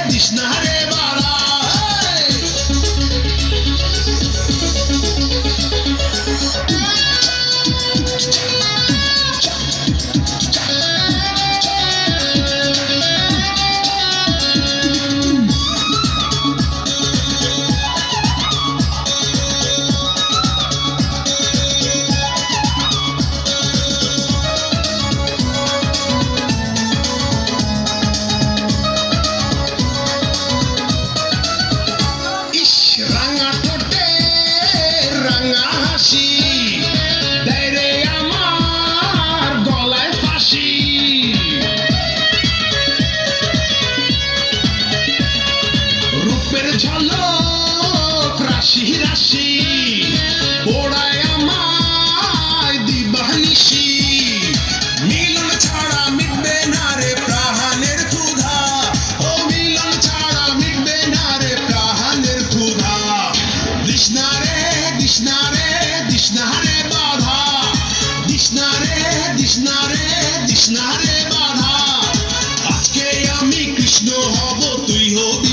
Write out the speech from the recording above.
দিশনা রে বালা রাঙা ঠোঁটে রাঙা হাসি দেয় রে আমার গলায় ফাঁসি রূপের ঝলক রাশি রাশি পোড়ায় আমায় দিবানিশি মিলন ছাড়া মিটবে না রে প্রাণের ক্ষুধা ও মিলন ছাড়া মিটবে না রে প্রাণের ক্ষুধা দিশনা রে বাধা দিশনা রে বাধা আজকে আমি কৃষ্ণ হব তুই হবি